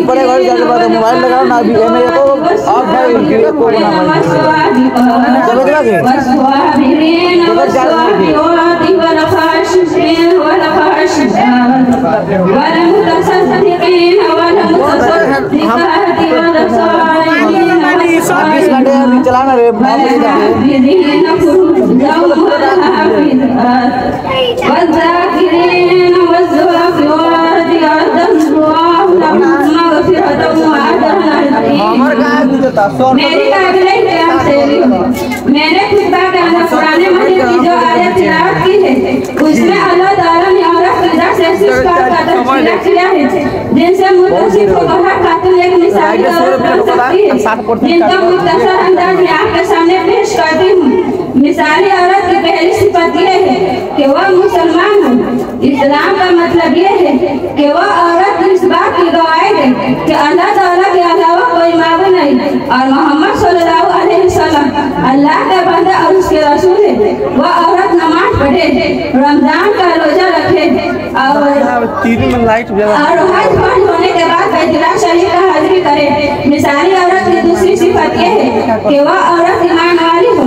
ऊपर घड़ी जाके बाद मोबाइल लगाओ ना अभी मैं को ऑफ है वीडियो को बना चलो लगे चलाना रे मेरी मैंने खुतबा के अंदर कुरान मजीद की जो आयत तिलावत की है उसमें अल्लाह ताला ने औरत की तरफ से किया है जिनसे मुतसिफ को बाहर खातून एक मिसाली औरत बन सकती है जिनका मुख्तसर अंदाज में आपके सामने पेश करती हूँ। मिसाली औरत की पहली सिफत ये है कि वह मुसलमान हो। इस्लाम का मतलब ये है कि वह औरत इस बात की गवाही दे कि अल्लाह ताला के अलावा कोई माबूद नहीं और मोहम्मद सल्लल्लाहु अलैहि वसल्लम अल्लाह का बंदा और उसके रसूल है। वह औरत नमाज पढ़े, रमजान का रोजा रखे और हज फर्ज होने के बाद बैतुल्लाह शरीफ का हाजिरी करे। मिसाली औरत की दूसरी सिफत ये है कि वह औरत ईमान वाली हो।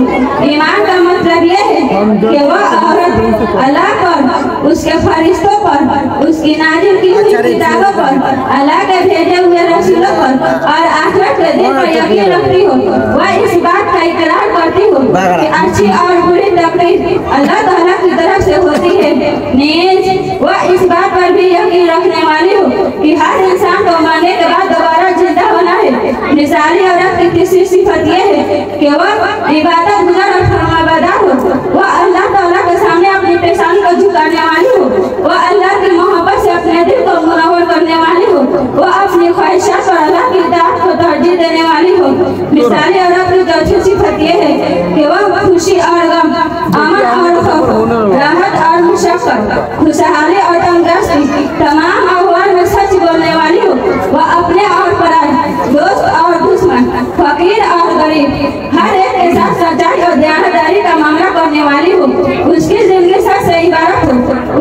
ईमान का मतलब ये है कि वह औरत अल्लाह पर, उसके फरिश्तों पर, उसकी नाजिल की हुई किताबों पर, अल्लाह के भेजे हुए रसूलों पर और आखिरत के दिन पर यकीन रखती हो। वह इस बात का इकरार करती हो कि अच्छी और बुरी तकदीर अल्लाह ताला की तरफ से होती है। नीज वह इस बात पर भी यकीन रखने वाली हो कि हर इंसान को मरने के बाद दोबारा जिंदा होना है। मिसाली औरत की तीसरी सिफत ये है कि वह इबादत गुजार और फरमाबरदार हो। वह अल्लाह ताला के सामने अपनी पेशानी को झुकाने वाली हो। वह अल्लाह की मोहब्बत से अपने दिल को मुनव्वर करने वाली हो। वह अपनी ख्वाहिशात पर अल्लाह की इताअत को तरजीह देने वाली हो। मिसाली औरत की चौथी सिफत ये है कि वह खुशी और गम, अमन और खौफ, राहत और मुशक्कत, खुशहाली और तंदुरुस्ती, तमाम अहवाल में सच बोलने वाली हो। वह अपने और पराए, दोस्त और दुश्मन, फकीर और गरीब, हर एक के साथ सच्चाई और दयानतदारी का मामला करने वाली हो। उसकी जिंदगी सच से इबारत हो,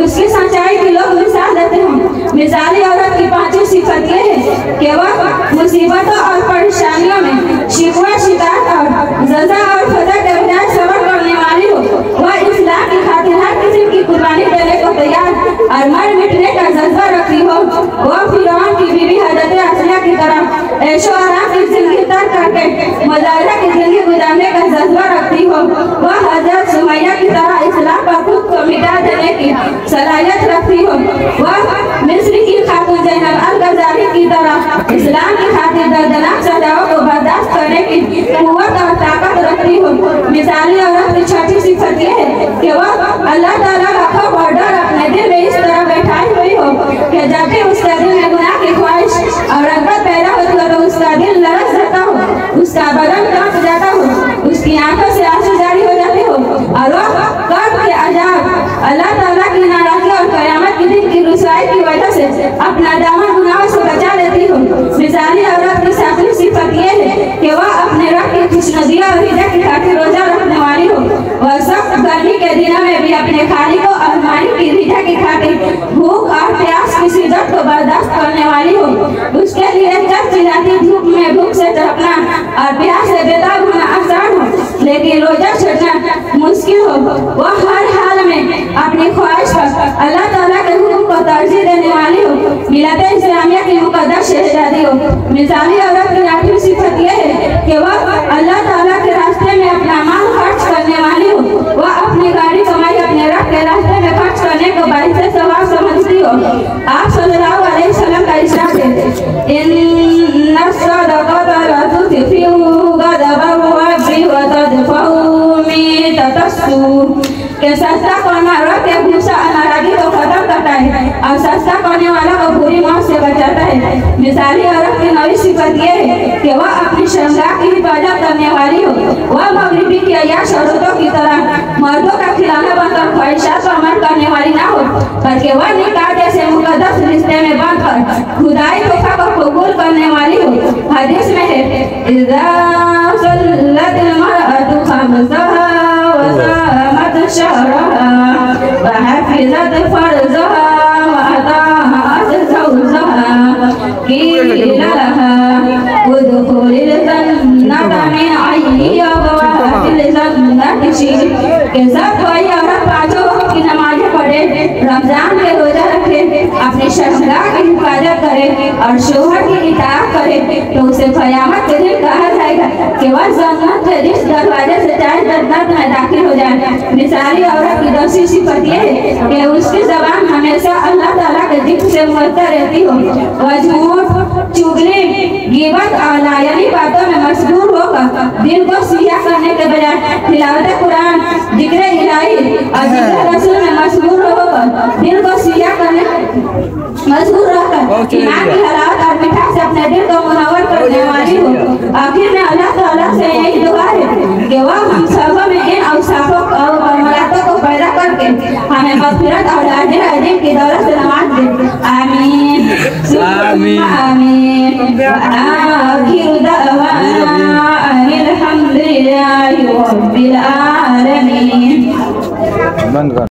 उसकी सच्चाई के लोग मिसाल देते हो। मिसाली औरत की पांचवी सिफत ये है कि वह मुसीबतों और परेशानियों में शिकवा शिकायत और जजा और फतह के बजाय सब्र करने वाली हो। वह इस्लाम की खातिर हर किसी की कुर्बानी देने को तैयार और मर मिटने का जज्बा रखती हो। वह फिरौन की बीवी हजरत आसिया की तरह ऐशो आराम की जिंदगी तर्क करके मुजाहिदा की जिंदगी गुजारने का जज्बा रखती हो। वह हजरत सुमैया की तरह इस्लाम पर खुद को मिटा देने की सलाहियत रखती हो। वह मिस्र की खातून ज़ैनब अल-गज़ाली की तरह इस्लाम की खातिर दर्दनाक सजाओं को बर्दाश्त करने की कुव्वत और ताकत रखती हो। मिसाली औरत की छठी सिफत ये है कि वह अल्लाह ताला का खौफ और डर अपने दिल में इस तरह बैठाई हुई हो कि जब भी उसके दिल में गुनाह की ख्वाहिश और रग़बत पैदा होती हो तो उसका दिल लरज़ जाता हो, उसका बदन कांप जाता हो, उसकी आंखों से आंसू जारी हो जाते हो और वह कर्ब के अजाब, अल्लाह ताला की नाराज़गी और क़यामत के दिन की रुसवाई की वजह से अपना दामन गुनाहों से बचा लेती हो। मिसाली औरत की सातवीं सिफत ये है कि वह अपने रब की खुशनुदी और हिदायत की खातिर रोजा रखने वाली हो। वह अपने खालिक को अरमानी की रिजा की खातिर भूख और प्यास की शिद्दत को बर्दाश्त करने वाली हो। उसके लिए चिलचिलाती धूप में भूख से तड़पना और प्यास से बेताब होना आसान हो, लेकिन रोजा छोड़ना मुश्किल हो। वह हर हाल में अपनी ख्वाहिश पर अल्लाह ताला के हुक्म को तरजीह देने वाली हो। मिलाते इस्लामिया की मुकद्दस शहजादी हो। मिसाली औरत की आठवीं सिफत यह है कि वह अल्लाह ताला के रास्ते में अपना माल खर्च करने वाली हो। वह अपनी गाड़ी कमाई अपने रब के रास्ते में खर्च करने को बाइसे सवाब समझती हो। आप सल्लल्लाहु अलैहि वसल्लम का इरशाद है, इन्ना सदक़ता तुतफ़िउ ग़ज़बल रब्बि व तदफ़उ मिततस्सूर, कि सस्ता करना रब के गुस्सा नाराजगी को खत्म करता है और सस्ता करने वाला को बुरी मौत से बचाता है। मिसाली औरत की नवी सिफत यह है कि वह अपनी शर्मगाह की हिफाजत करने वाली हो। वह मगरिबी की अय्याश औरतों की तरह मर्दों का खिलौना बनकर ख्वाहिशात पर अमल करने वाली ना हो, बल्कि वह निकाह जैसे मुकद्दस रिश्ते में बांधकर खुदाई तोहफा को कबूल करने वाली हो। हदीस में है, इज़ा सल्लतिल मरअतु खम्सहा व सामत शहरहा व हफ़िज़त फर्जहा व अताअत ज़ौजहा क़ील लहा उदख़ुलिल जन्नता मिन अय्यि अबवाबिल जन्नति शि'ति, कि सब कोई औरत पांचों वक्त की नमाज़ें पढ़े, रमजान के रोजा रखे, अपनी शर्मगाह की हिफाजत करे और शोहर की इताअत करे, तो उसे क़यामत के दिन कहा जाएगा कि वह जन्नत के जिस दरवाजे से चाहे जन्नत में दाखिल हो जाए। मिसाली औरत की दूसरी सिफत यह है कि उसकी ज़बान हमेशा अल्लाह ताला के जिक्र से मुअत्तर रहती हो। वह झूठ, चुगली, ग़ीबत और लायानी बातों में मशगूल होकर दिल को सियाह करने के बजाय तिलावत कुरान, जिक्र इलाही और जिक्र रसूल में मशगूल होकर दिल को सियाह करने मशगूल रहकर ईमान की हलावत और मिठास से अपने दिल को मुनव्वर करने वाली हो। आखिर में अल्लाह ताला से यही दुआ है कि वह हम सब में इन औसाफों और कमालातों को पैदा करके हमें मग़फ़िरत और अजर अज़ीम की दौलत से नवाज़ दे। आमीन आमीन आमीन। आखिर दअवाना अनिल हम्दुलिल्लाहि रब्बिल आलमीन।